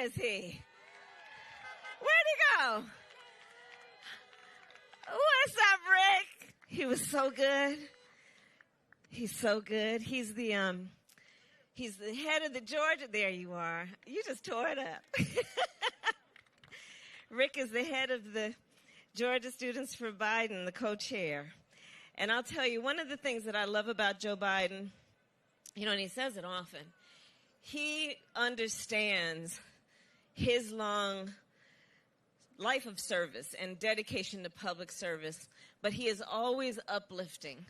Where is he? Where'd he go? What's up, Rick? He was so good. He's so good. He's the head of the Georgia. There you are. You just tore it up. Rick is the head of the Georgia Students for Biden, the co-chair. And I'll tell you, one of the things that I love about Joe Biden, and he says it often, he understands his long life of service and dedication to public service, but he is always uplifting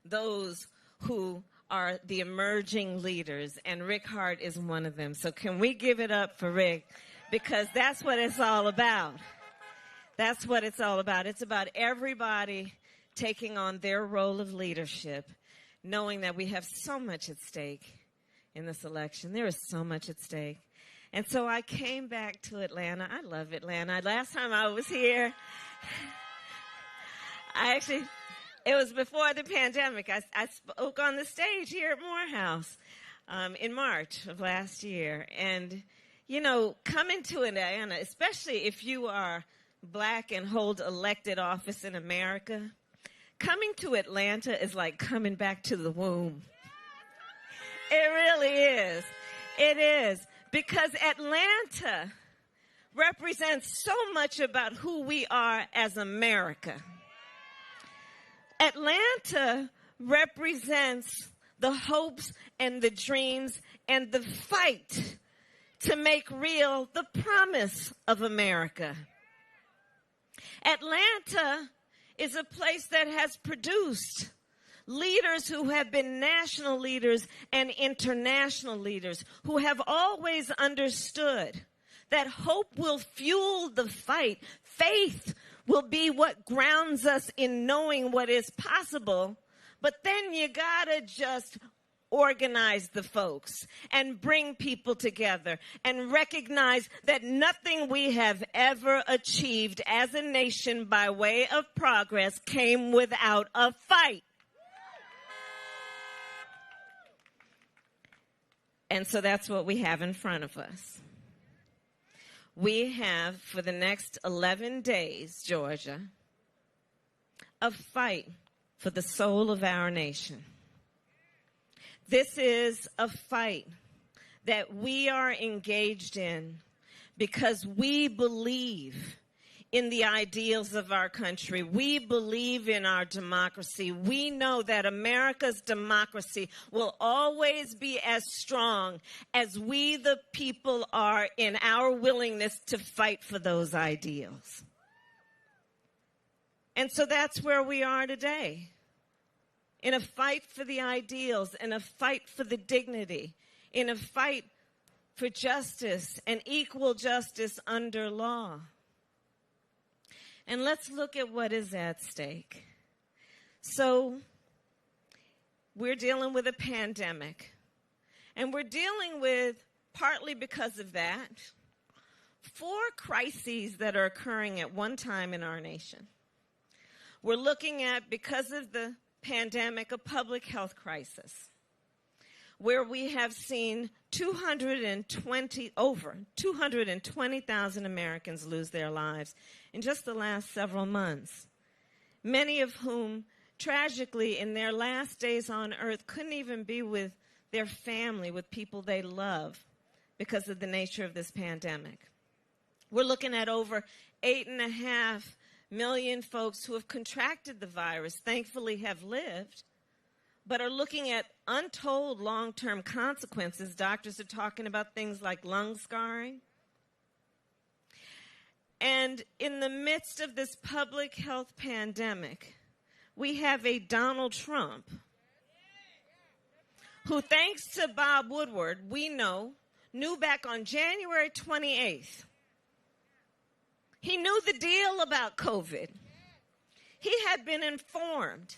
those who are the emerging leaders, and Rick Hart is one of them. So can we give it up for Rick? Because that's what it's all about. That's what it's all about. It's about everybody taking on their role of leadership, knowing that we have so much at stake in this election. There is so much at stake. And so I came back to Atlanta. I love Atlanta. Last time I was here, it was before the pandemic. I spoke on the stage here at Morehouse in March of last year. And, coming to Atlanta, especially if you are Black and hold elected office in America, coming to Atlanta is like coming back to the womb. It really is. It is. Because Atlanta represents so much about who we are as America. Atlanta represents the hopes and the dreams and the fight to make real the promise of America. Atlanta is a place that has produced leaders who have been national leaders and international leaders who have always understood that hope will fuel the fight. Faith will be what grounds us in knowing what is possible. But then you gotta just organize the folks and bring people together and recognize that nothing we have ever achieved as a nation by way of progress came without a fight. And so that's what we have in front of us. We have, for the next 11 days, Georgia, a fight for the soul of our nation. This is a fight that we are engaged in because we believe in the ideals of our country. We believe in our democracy. We know that America's democracy will always be as strong as we, the people, are in our willingness to fight for those ideals. And so that's where we are today, in a fight for the ideals, in a fight for the dignity, in a fight for justice and equal justice under law. And let's look at what is at stake. So we're dealing with a pandemic. And we're dealing with, partly because of that, 4 crises that are occurring at one time in our nation. We're looking at, because of the pandemic, a public health crisis, where we have seen over 220,000 Americans lose their lives in just the last several months, many of whom, tragically, in their last days on earth, couldn't even be with their family, with people they love, because of the nature of this pandemic. We're looking at over 8.5 million folks who have contracted the virus, thankfully have lived, but are looking at untold long-term consequences. Doctors are talking about things like lung scarring. And in the midst of this public health pandemic, we have a Donald Trump who, thanks to Bob Woodward, we knew back on January 28th, he knew the deal about COVID. He had been informed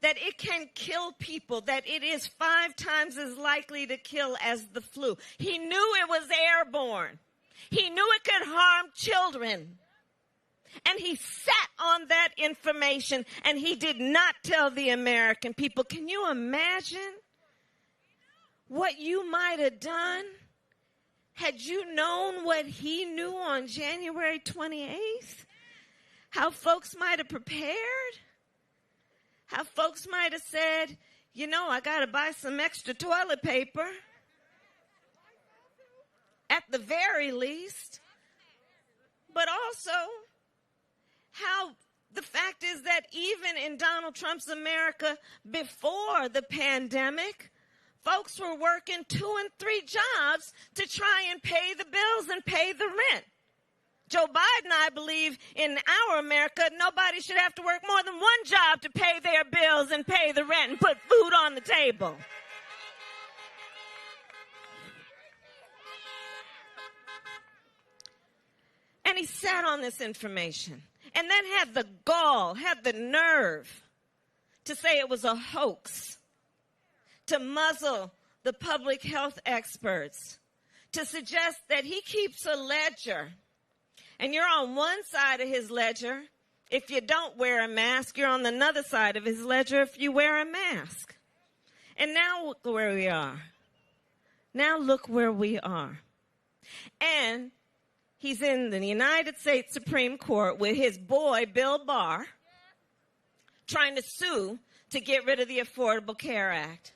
that it can kill people, that it is 5 times as likely to kill as the flu. He knew it was airborne. He knew it could harm children. And he sat on that information, and he did not tell the American people. Can you imagine what you might have done Had you known what he knew on January 28th, how folks might have prepared, how folks might have said, you know, I got to buy some extra toilet paper, at the very least, but also how the fact is that even in Donald Trump's America before the pandemic, folks were working 2 and 3 jobs to try and pay the bills and pay the rent. Joe Biden, I believe, in our America, nobody should have to work more than 1 job to pay their bills and pay the rent and put food on the table. And he sat on this information and then had the gall, had the nerve to say it was a hoax, to muzzle the public health experts, to suggest that he keeps a ledger. And you're on one side of his ledger if you don't wear a mask. You're on another side of his ledger if you wear a mask. And now look where we are. Now look where we are. And he's in the United States Supreme Court with his boy, Bill Barr, trying to sue to get rid of the Affordable Care Act.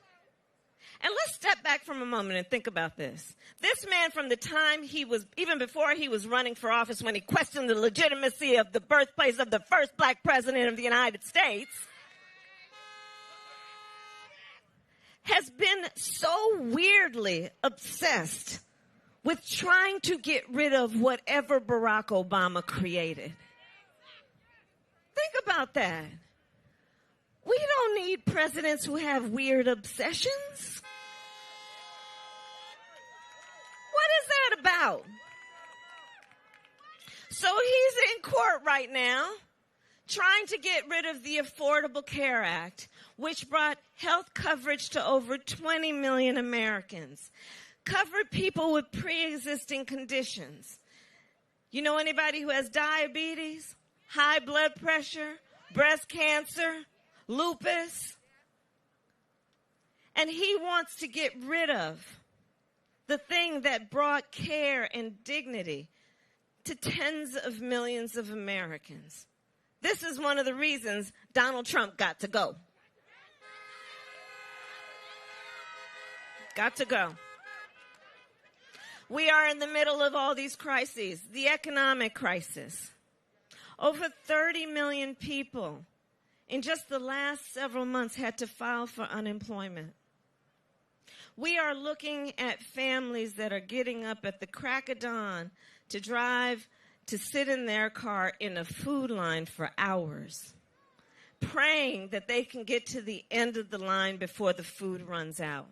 And let's step back from a moment and think about this. This man, from the time he was, even before he was running for office, when he questioned the legitimacy of the birthplace of the first black president of the United States, has been so weirdly obsessed with trying to get rid of whatever Barack Obama created. Think about that. We don't need presidents who have weird obsessions. What is that about? So he's in court right now trying to get rid of the Affordable Care Act, which brought health coverage to over 20 million Americans, covered people with pre-existing conditions. You know anybody who has diabetes, high blood pressure, breast cancer, lupus? And he wants to get rid of the thing that brought care and dignity to tens of millions of Americans. This is one of the reasons Donald Trump got to go. Got to go. We are in the middle of all these crises. The economic crisis. Over 30 million people in just the last several months had to file for unemployment. We are looking at families that are getting up at the crack of dawn to drive, to sit in their car in a food line for hours, praying that they can get to the end of the line before the food runs out.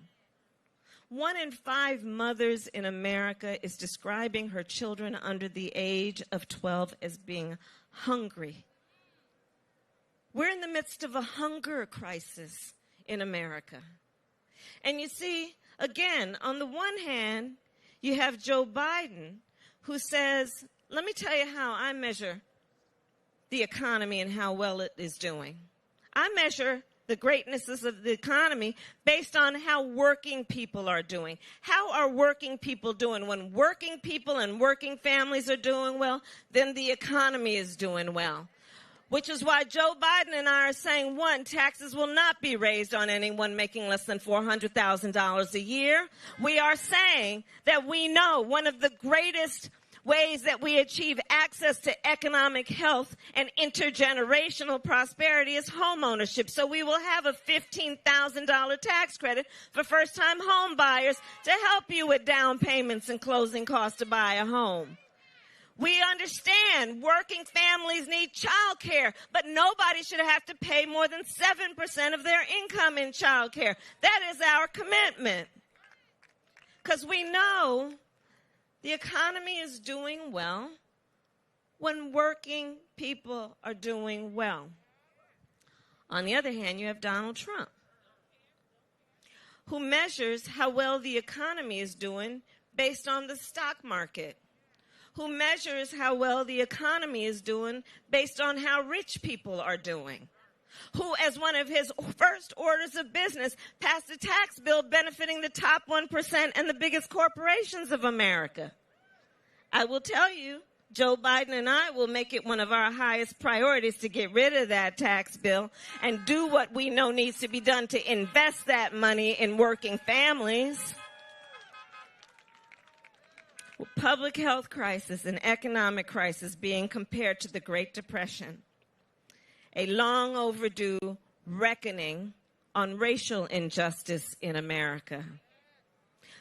1 in 5 mothers in America is describing her children under the age of 12 as being hungry. We're in the midst of a hunger crisis in America. And you see, again, on the one hand, you have Joe Biden who says, let me tell you how I measure the economy and how well it is doing. I measure the greatness of the economy based on how working people are doing. How are working people doing? When working people and working families are doing well, then the economy is doing well. Which is why Joe Biden and I are saying, 1, taxes will not be raised on anyone making less than $400,000 a year. We are saying that we know one of the greatest ways that we achieve access to economic health and intergenerational prosperity is home ownership. So we will have a $15,000 tax credit for first-time home buyers to help you with down payments and closing costs to buy a home. We understand working families need child care, but nobody should have to pay more than 7% of their income in child care. That is our commitment. Because we know the economy is doing well when working people are doing well. On the other hand, you have Donald Trump, who measures how well the economy is doing based on the stock market, who measures how well the economy is doing based on how rich people are doing, who, as one of his first orders of business, passed a tax bill benefiting the top 1% and the biggest corporations of America. I will tell you, Joe Biden and I will make it one of our highest priorities to get rid of that tax bill and do what we know needs to be done to invest that money in working families. Public health crisis and economic crisis being compared to the Great Depression. A long overdue reckoning on racial injustice in America.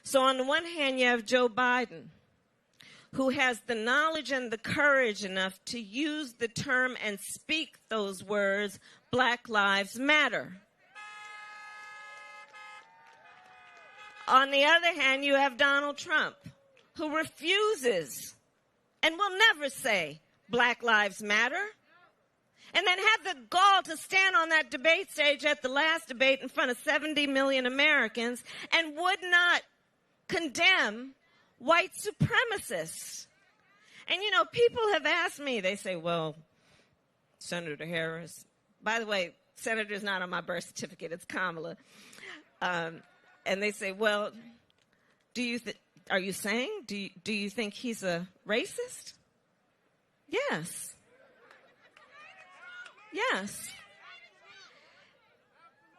So on the one hand, you have Joe Biden, who has the knowledge and the courage enough to use the term and speak those words, Black Lives Matter. On the other hand, you have Donald Trump, who refuses and will never say Black Lives Matter, and then had the gall to stand on that debate stage at the last debate in front of 70 million Americans and would not condemn white supremacists. And, you know, people have asked me, they say, well, Senator Harris, by the way, Senator's not on my birth certificate, it's Kamala. And they say, well, are you saying, do you think he's a racist? Yes. Yes.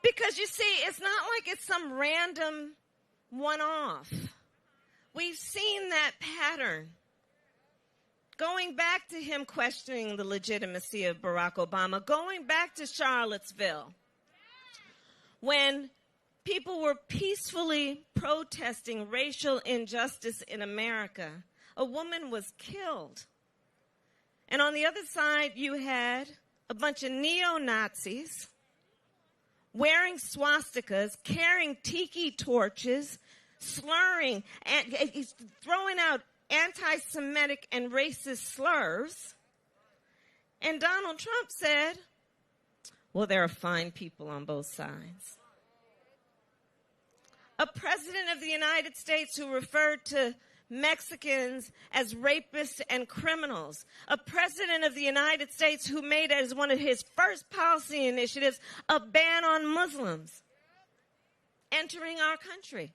Because you see, it's not like it's some random one-off. We've seen that pattern. Going back to him questioning the legitimacy of Barack Obama, going back to Charlottesville, when people were peacefully protesting racial injustice in America, a woman was killed. And on the other side, you had a bunch of neo-Nazis wearing swastikas, carrying tiki torches, slurring, and throwing out anti-Semitic and racist slurs. And Donald Trump said, well, there are fine people on both sides. A president of the United States who referred to Mexicans as rapists and criminals. A president of the United States who made as one of his first policy initiatives a ban on Muslims entering our country.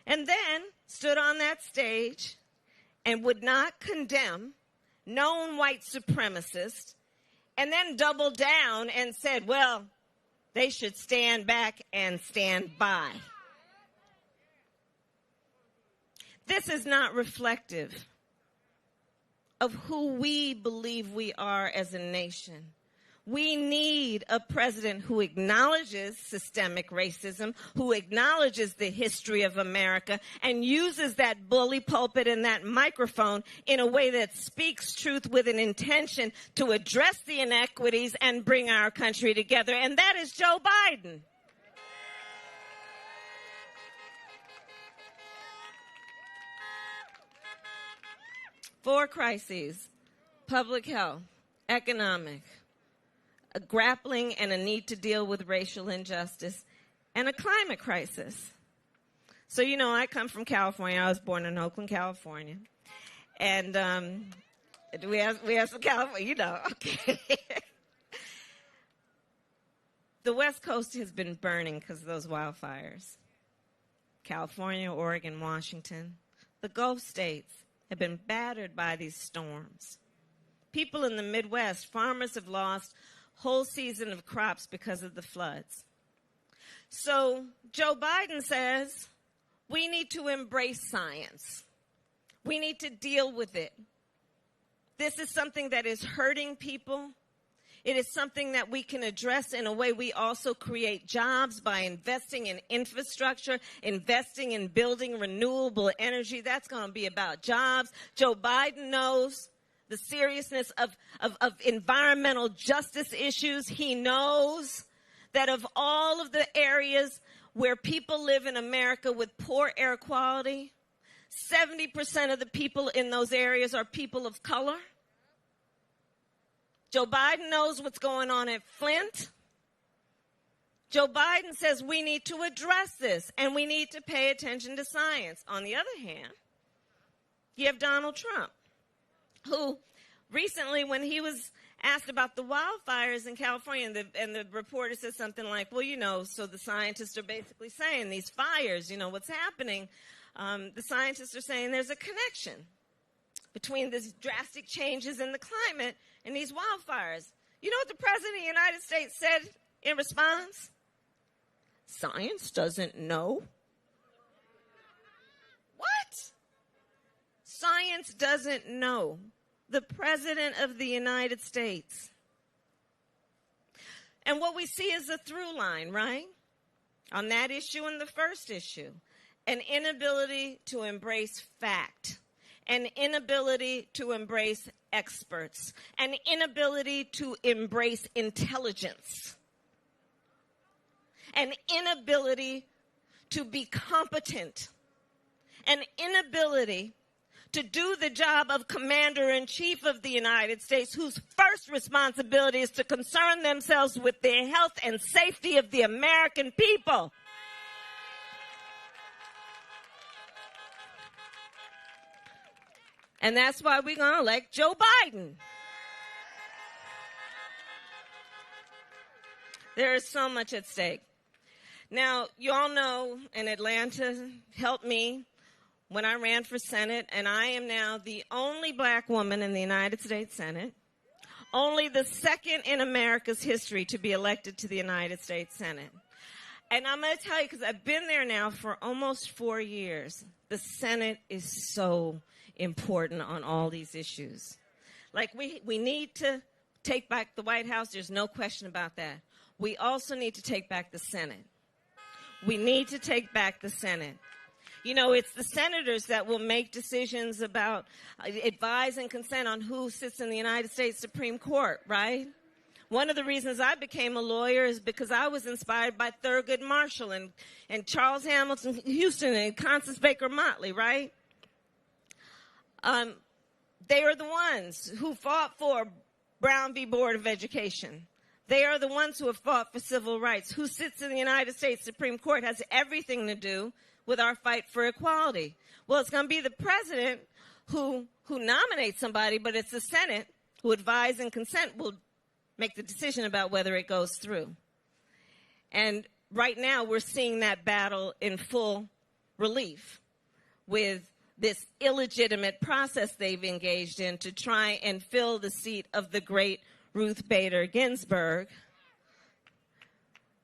And then stood on that stage and would not condemn known white supremacists, and then doubled down and said, well, they should stand back and stand by. This is not reflective of who we believe we are as a nation. We need a president who acknowledges systemic racism, who acknowledges the history of America, and uses that bully pulpit and that microphone in a way that speaks truth with an intention to address the inequities and bring our country together. And that is Joe Biden. Four crises: public health, economic, a grappling and a need to deal with racial injustice, and a climate crisis. So, you know, I come from California. I was born in Oakland, California. And we have some California, you know, okay. The West Coast has been burning because of those wildfires. California, Oregon, Washington. The Gulf states have been battered by these storms. People in the Midwest, farmers have lost whole season of crops because of the floods. So Joe Biden says we need to embrace science. We need to deal with it. This is something that is hurting people. It is something that we can address in a way we also create jobs by investing in infrastructure, investing in building renewable energy. That's going to be about jobs. Joe Biden knows the seriousness of environmental justice issues. He knows that of all of the areas where people live in America with poor air quality, 70% of the people in those areas are people of color. Joe Biden knows what's going on at Flint. Joe Biden says we need to address this and we need to pay attention to science. On the other hand, you have Donald Trump, who recently, when he was asked about the wildfires in California, and the reporter said something like, well, you know, so the scientists are basically saying these fires, you know, what's happening. The scientists are saying there's a connection between these drastic changes in the climate and these wildfires. You know what the President of the United States said in response? Science doesn't know. What? Science doesn't know. The President of the United States. And what we see is a through line, right? On that issue and the first issue. An inability to embrace fact. An inability to embrace experts. An inability to embrace intelligence. An inability to be competent. An inability to do the job of Commander-in-Chief of the United States, whose first responsibility is to concern themselves with the health and safety of the American people. And that's why we're going to elect Joe Biden. There is so much at stake. Now, you all know, and Atlanta helped me when I ran for Senate, and I am now the only black woman in the United States Senate, only the second in America's history to be elected to the United States Senate. And I'm going to tell you, because I've been there now for almost 4 years, the Senate is so important on all these issues. Like, we need to take back the White House. There's no question about that. We also need to take back the Senate. We need to take back the Senate. You know, it's the senators that will make decisions about, advise and consent on who sits in the United States Supreme Court, right? One of the reasons I became a lawyer is because I was inspired by Thurgood Marshall and Charles Hamilton Houston and Constance Baker Motley, right? They are the ones who fought for Brown v. Board of Education. They are the ones who have fought for civil rights. Who sits in the United States Supreme Court has everything to do with our fight for equality. Well, it's going to be the president who nominates somebody, but it's the Senate who advise and consent will make the decision about whether it goes through. And right now we're seeing that battle in full relief with this illegitimate process they've engaged in to try and fill the seat of the great Ruth Bader Ginsburg.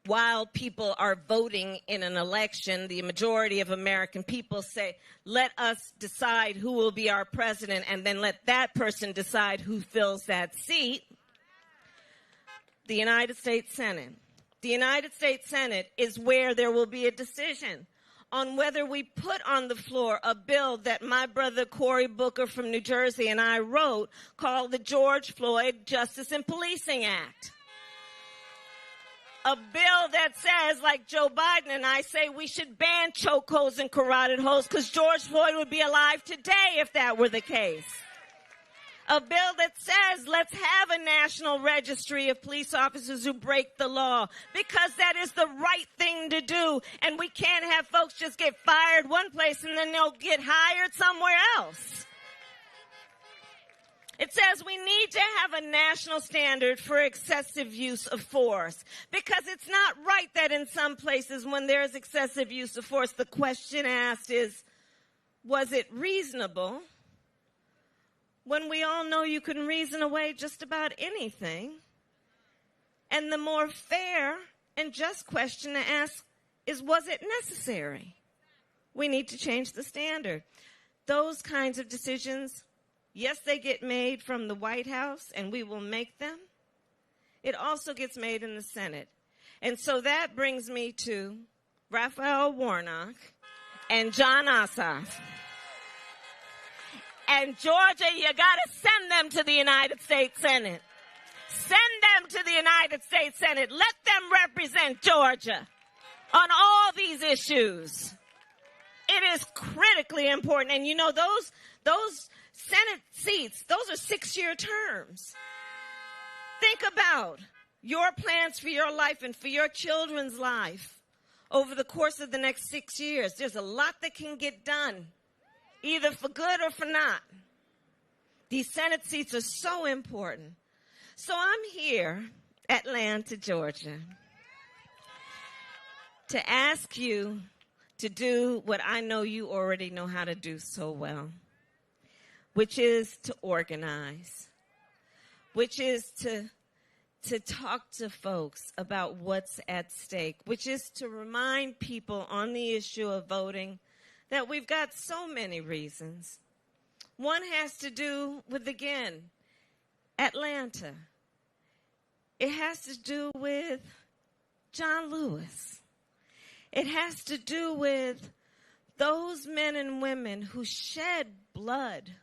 While people are voting in an election, the majority of American people say, let us decide who will be our president, and then let that person decide who fills that seat. The United States Senate. The United States Senate is where there will be a decision on whether we put on the floor a bill that my brother Cory Booker from New Jersey and I wrote called the George Floyd Justice and Policing Act. A bill that says, like Joe Biden and I say, we should ban chokeholds and carotid holds because George Floyd would be alive today if that were the case. A bill that says, let's have a national registry of police officers who break the law because that is the right thing to do. And we can't have folks just get fired one place and then they'll get hired somewhere else. It says we need to have a national standard for excessive use of force because it's not right that in some places when there's excessive use of force, the question asked is, was it reasonable? When we all know you can reason away just about anything. And the more fair and just question to ask is, was it necessary? We need to change the standard. Those kinds of decisions, yes, they get made from the White House, and we will make them. It also gets made in the Senate. And so that brings me to Raphael Warnock and John Ossoff. And Georgia, you got to send them to the United States Senate. Send them to the United States Senate. Let them represent Georgia on all these issues. It is critically important. And you know, those Senate seats, those are 6-year terms. Think about your plans for your life and for your children's life over the course of the next 6 years. There's a lot that can get done, either for good or for not. These Senate seats are so important. So I'm here, Atlanta, Georgia, to ask you to do what I know you already know how to do so well, which is to organize, which is to talk to folks about what's at stake, which is to remind people on the issue of voting that we've got so many reasons. One has to do with, again, Atlanta. It has to do with John Lewis. It has to do with those men and women who shed blood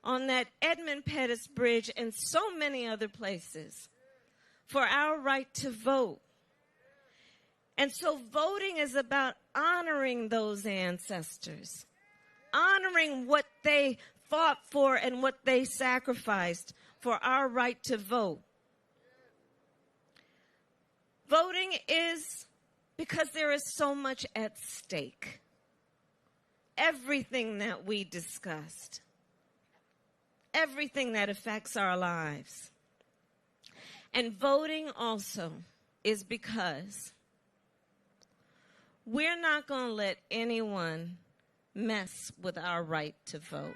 on that Edmund Pettus Bridge and so many other places for our right to vote. And so voting is about honoring those ancestors, honoring what they fought for and what they sacrificed for our right to vote. Voting is because there is so much at stake. Everything that we discussed. Everything that affects our lives. And voting also is because we're not going to let anyone mess with our right to vote.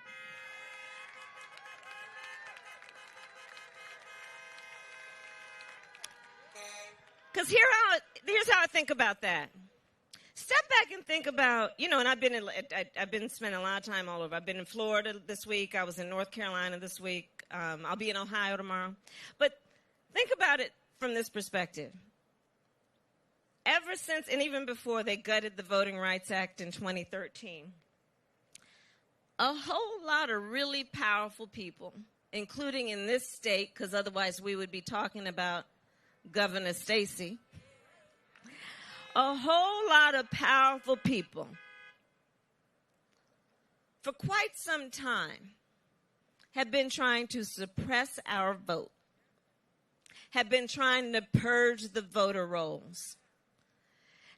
Because here's how I think about that. Step back and think about, and I've been spending a lot of time all over. I've been in Florida this week. I was in North Carolina this week. I'll be in Ohio tomorrow. But think about it from this perspective. Ever since, and even before they gutted the Voting Rights Act in 2013, a whole lot of really powerful people, including in this state, because otherwise we would be talking about Governor Stacey, a whole lot of powerful people for quite some time have been trying to suppress our vote, have been trying to purge the voter rolls,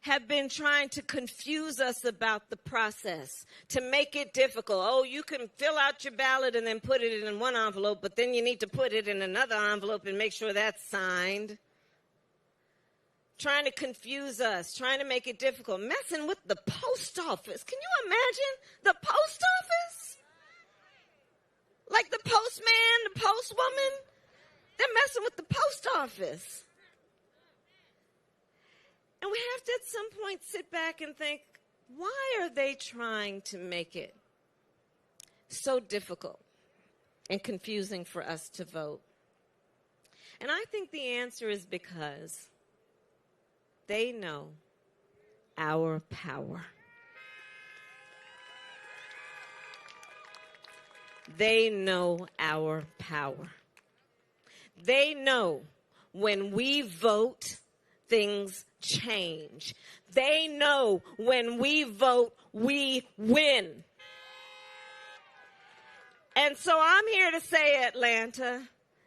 have been trying to confuse us about the process, to make it difficult. Oh, you can fill out your ballot and then put it in one envelope, but then you need to put it in another envelope and make sure that's signed. Trying to confuse us, trying to make it difficult, messing with the post office. Can you imagine the post office? Like the postman, the postwoman, they're messing with the post office. And we have to at some point sit back and think, why are they trying to make it so difficult and confusing for us to vote? And I think the answer is because they know our power. They know our power. They know when we vote, things change. They know when we vote, we win. And so I'm here to say, Atlanta,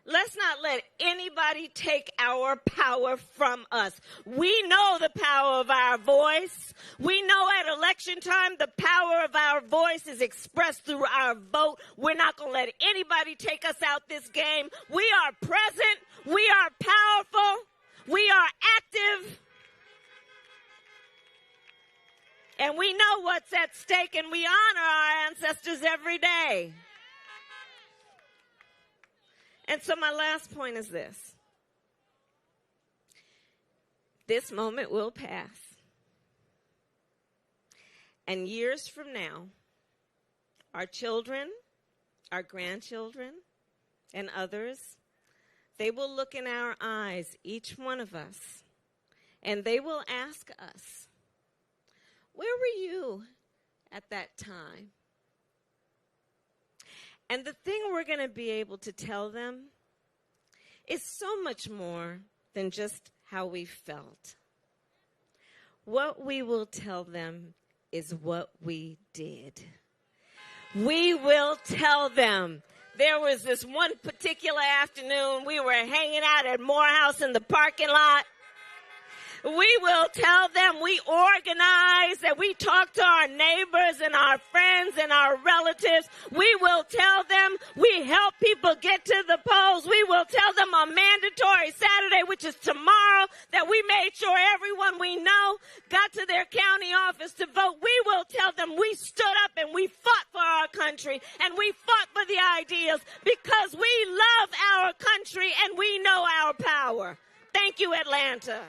let's not let anybody take our power from us. We know the power of our voice. We know at election time the power of our voice is expressed through our vote. We're not going to let anybody take us out this game. We are present. We are powerful. We are active. And we know what's at stake, and we honor our ancestors every day. And so my last point is this. This moment will pass. And years from now, our children, our grandchildren, and others, they will look in our eyes, each one of us, and they will ask us, where were you at that time? And the thing we're going to be able to tell them is so much more than just how we felt. What we will tell them is what we did. We will tell them. There was this one particular afternoon, we were hanging out at Morehouse in the parking lot. We will tell them we organize, that we talk to our neighbors and our friends and our relatives. We will tell them we help people get to the polls. We will tell them on mandatory Saturday, which is tomorrow, that we made sure everyone we know got to their county office to vote. We will tell them we stood up and we fought for our country and we fought for the ideals because we love our country and we know our power. Thank you, Atlanta.